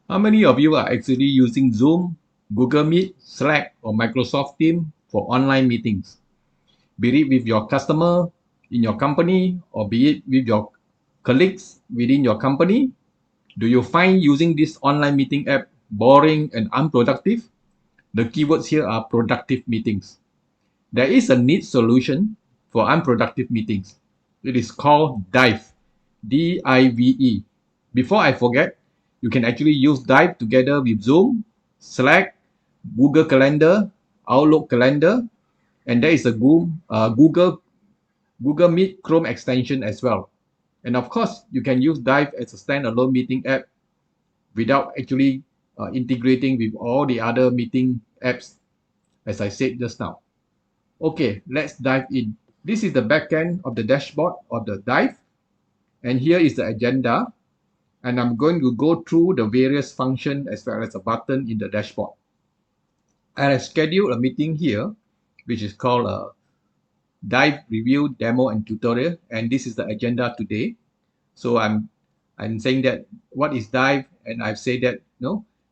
How many of you are actually using Zoom, Google Meet, Slack, or Microsoft Teams for online meetings? Be it with your customer in your company or be it with your colleagues within your company? Do you find using this online meeting app boring and unproductive? The keywords here are productive meetings. There is a neat solution for unproductive meetings. It is called Dive, D-I-V-E. Before I forget, you can actually use Dive together with Zoom, Slack, Google Calendar, Outlook Calendar, and there is a Google Meet Chrome extension as well. And of course, you can use Dive as a standalone meeting app without actually integrating with all the other meeting apps, as I said just now. Okay, let's dive in. This is the backend of the dashboard of the Dive, and here is the agenda. And I'm going to go through the various functions as well as a button in the dashboard. I have scheduled a meeting here, which is called a Dive Review, Demo, and Tutorial, and this is the agenda today. So I'm saying that what is Dive, and I've said that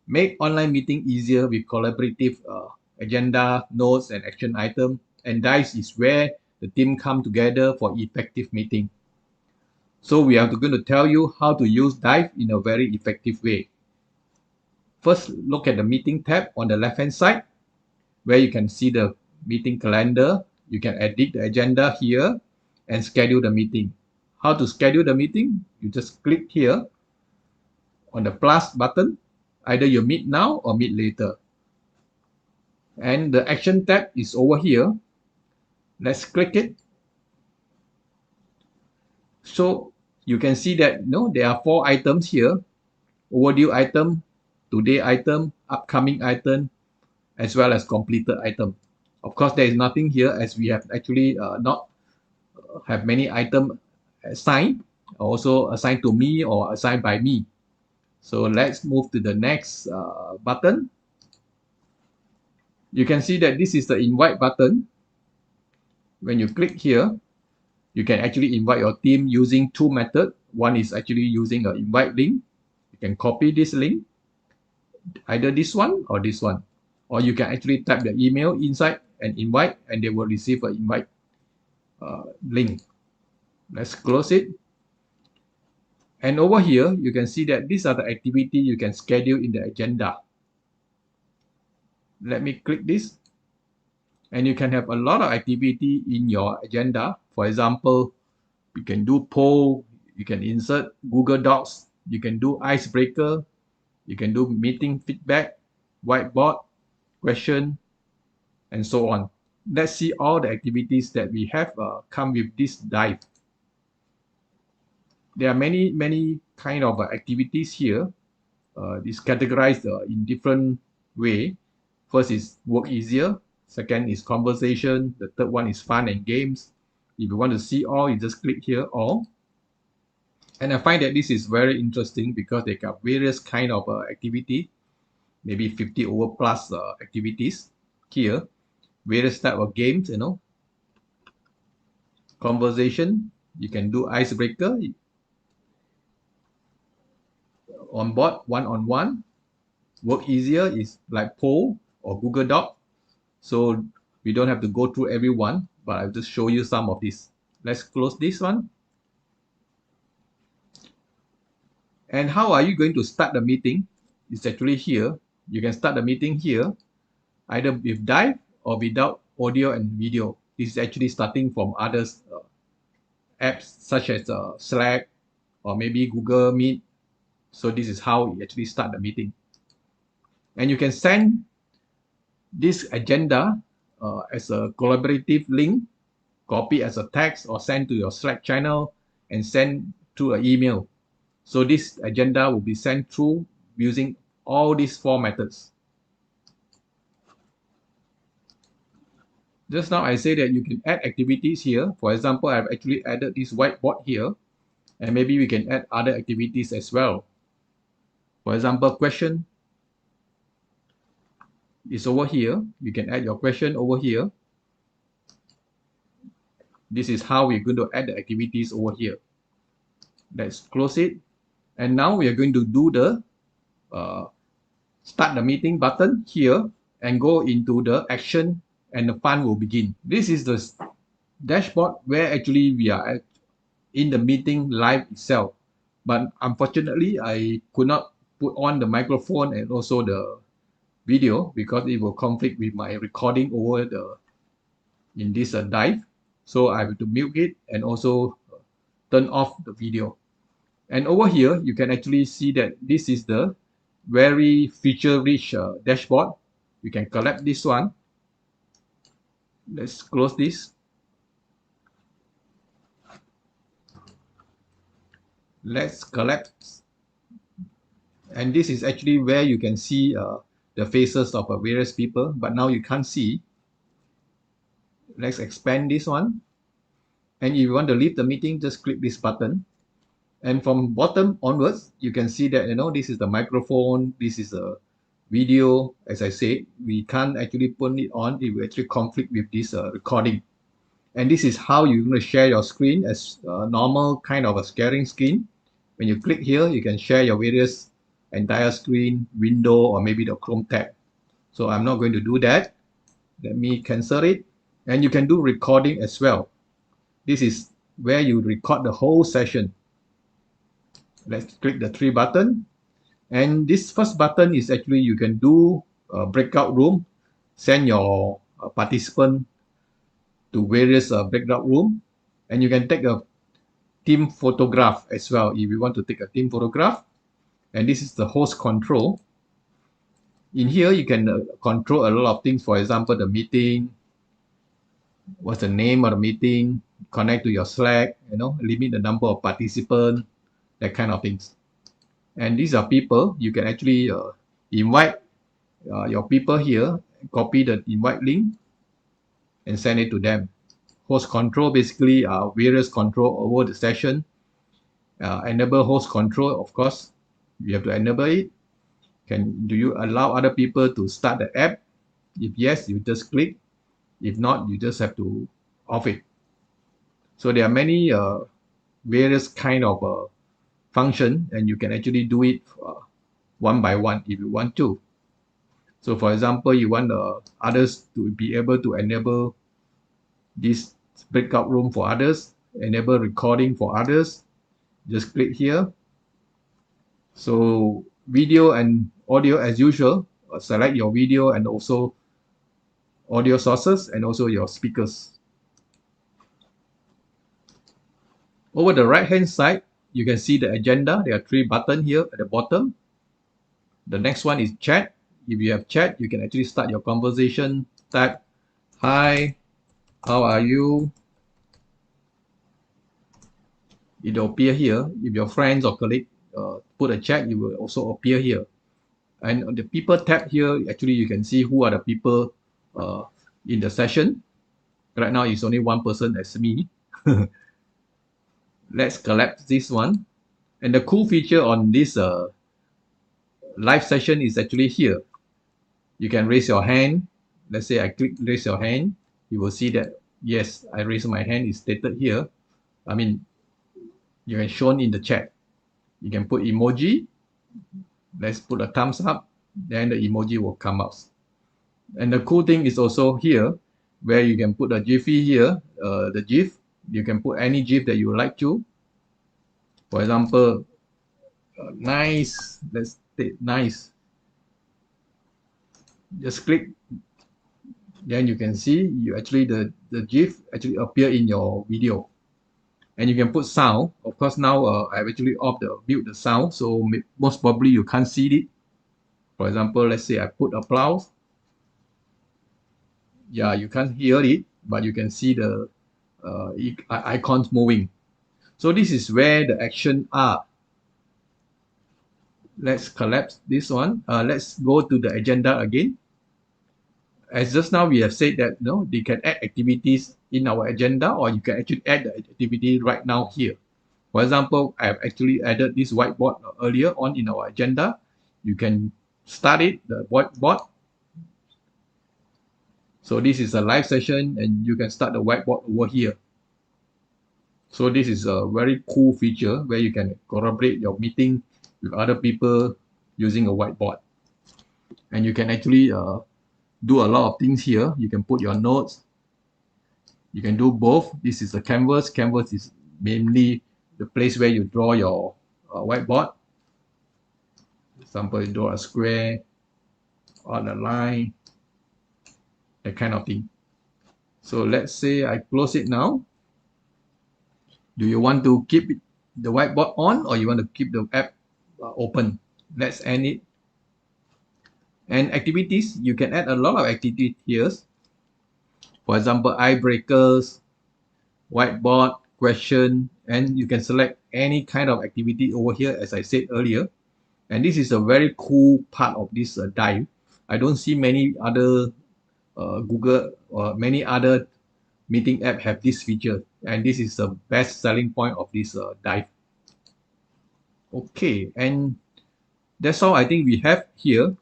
make online meeting easier with collaborative agenda, notes, and action item. And Dive is where the team come together for effective meeting. So we are going to tell you how to use Dive in a very effective way. First, look at the meeting tab on the left hand side, where you can see the meeting calendar. You can edit the agenda here and schedule the meeting. How to schedule the meeting? You just click here on the plus button. Either you meet now or meet later. And the action tab is over here. Let's click it. So you can see that there are 4 items here: overdue item, today item, upcoming item, as well as completed item. Of course, there is nothing here as we have actually not have many items assigned, also assigned to me or assigned by me. So let's move to the next button. You can see that this is the invite button. When you click here, you can actually invite your team using 2 methods. One is actually using an invite link. You can copy this link, either this one or this one. Or you can actually type the email inside and invite, and they will receive an invite link. Let's close it. And over here, you can see that these are the activities you can schedule in the agenda. Let me click this. And you can have a lot of activity in your agenda. For example, you can do poll, you can insert Google Docs, you can do icebreaker, you can do meeting feedback, whiteboard, question, and so on. Let's see all the activities that we have come with this Dive. There are many kind of activities here. It's categorized in different way. First is work easier. Second is conversation. The third one is fun and games. If you want to see all, you just click here all. And I find that this is very interesting because they got various kind of activity, maybe 50 over plus activities here, various type of games, conversation. You can do icebreaker on board, one-on-one. Work easier is like poll or Google Doc. So we don't have to go through every one, but I'll just show you some of this. Let's close this one. And how are you going to start the meeting? It's actually here. You can start the meeting here, either with Dive or without audio and video. This is actually starting from others apps such as Slack or maybe Google Meet. So this is how you actually start the meeting. And you can send this agenda as a collaborative link, copy as a text or send to your Slack channel and send through an email. So this agenda will be sent through using all these 4 methods. Just now I say that you can add activities here. For example, I've actually added this whiteboard here, and maybe we can add other activities as well. For example, question is over here. You can add your question over here. This is how we're going to add the activities over here. Let's close it. And now we are going to do the start the meeting button here and go into the action, and the fun will begin. This is the dashboard where actually we are in the meeting live itself. But unfortunately, I could not put on the microphone and also the video because it will conflict with my recording over in this dive. So I have to mute it and also turn off the video. And over here, you can actually see that this is the very feature-rich dashboard. You can collect this one. Let's close this. Let's collect. And this is actually where you can see the faces of various people, but now you can't see. Let's expand this one. And if you want to leave the meeting, just click this button. And from bottom onwards, you can see that, this is the microphone, this is a video. As I said, we can't actually put it on. It will actually conflict with this recording. And this is how you're going to share your screen as a normal kind of a sharing screen. When you click here, you can share your various entire screen, window, or maybe the Chrome tab. So I'm not going to do that. Let me cancel it. And you can do recording as well. This is where you record the whole session. Let's click the three button. And this first button is actually you can do a breakout room, send your participant to various breakout room, and you can take a team photograph as well if you want to take a team photograph. And this is the host control. In here, you can control a lot of things. For example, the meeting, what's the name of the meeting, connect to your Slack, limit the number of participants, that kind of things. And these are people. You can actually invite your people here, copy the invite link, and send it to them. Host control basically are various control over the session. Enable host control, of course, you have to enable it. Do you allow other people to start the app? If yes, you just click. If not, you just have to off it. So there are many various kind of function, and you can actually do it one by one if you want to. So for example, you want others to be able to enable this breakout room for others, enable recording for others, just click here. So video and audio as usual, select your video and also audio sources and also your speakers. Over the right hand side, you can see the agenda. There are three buttons here at the bottom. The next one is chat. If you have chat, you can actually start your conversation. Type, hi, how are you? It will appear here. If your friends or colleagues put a chat, it will also appear here. And on the people tab here, actually you can see who are the people in the session. Right now it's only one person, as me. Let's collapse this one. And the cool feature on this live session is actually here. You can raise your hand. Let's say I click raise your hand. You will see that, yes, I raise my hand is stated here. I mean, you can shown in the chat. You can put emoji. Let's put a thumbs up. Then the emoji will come out. And the cool thing is also here, where you can put a Jiffy here, the GIF. You can put any GIF that you would like to. For example, nice. Let's take nice. Just click. Then you can see you actually the GIF actually appear in your video. And you can put sound. Of course, now I've actually mute the sound, so most probably you can't see it. For example, let's say I put applause. Yeah, you can't hear it, but you can see the icons moving. So this is where the action are. Let's collapse this one. Let's go to the agenda again. As just now we have said that they can add activities in our agenda, or you can actually add the activity right now here. For example, I have actually added this whiteboard earlier on in our agenda. You can start it, the whiteboard. So this is a live session and you can start the whiteboard over here. So this is a very cool feature where you can collaborate your meeting with other people using a whiteboard. And you can actually do a lot of things here. You can put your notes. You can do both. This is a canvas. Canvas is mainly the place where you draw your whiteboard. For example, you draw a square on a line, that kind of thing. So let's say I close it now. Do you want to keep the whiteboard on, or you want to keep the app open? Let's end it. And activities, you can add a lot of activities here. For example, icebreakers, whiteboard, question, and you can select any kind of activity over here, as I said earlier. And this is a very cool part of this Dive. I don't see many other Google or many other meeting app have this feature, and this is the best selling point of this Dive. Okay, and that's all I think we have here.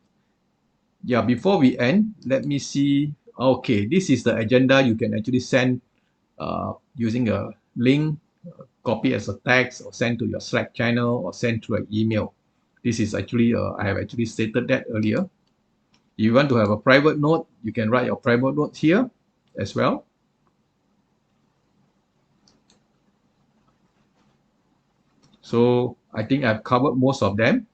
Yeah, before we end, let me see. Okay, this is the agenda you can actually send using a link, copy as a text, or send to your Slack channel, or send through an email. This is actually, I have actually stated that earlier. If you want to have a private note, you can write your private notes here as well. So I think I've covered most of them.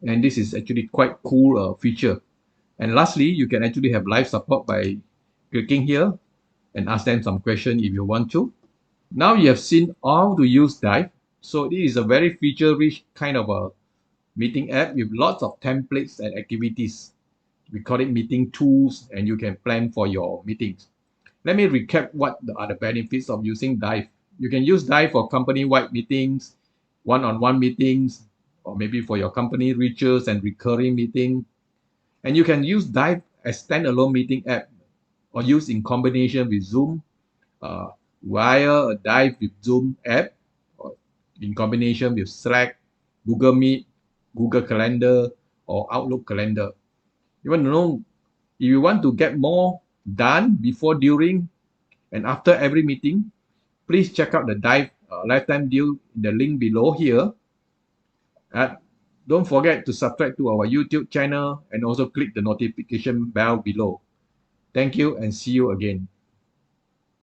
And this is actually quite cool feature. And lastly, you can actually have live support by clicking here and ask them some question if you want to. Now you have seen how to use Dive. So this is a very feature-rich kind of a meeting app with lots of templates and activities. We call it meeting tools, and you can plan for your meetings. Let me recap what are the benefits of using Dive. You can use Dive for company-wide meetings, one-on-one meetings, or maybe for your company rituals and recurring meeting. And you can use Dive as standalone meeting app, or use in combination with Zoom, via a Dive with Zoom app, or in combination with Slack, Google Meet, Google Calendar, or Outlook Calendar. You want to know, if you want to get more done before, during, and after every meeting, please check out the Dive lifetime deal in the link below here. Don't forget to subscribe to our YouTube channel and also click the notification bell below. Thank you and see you again.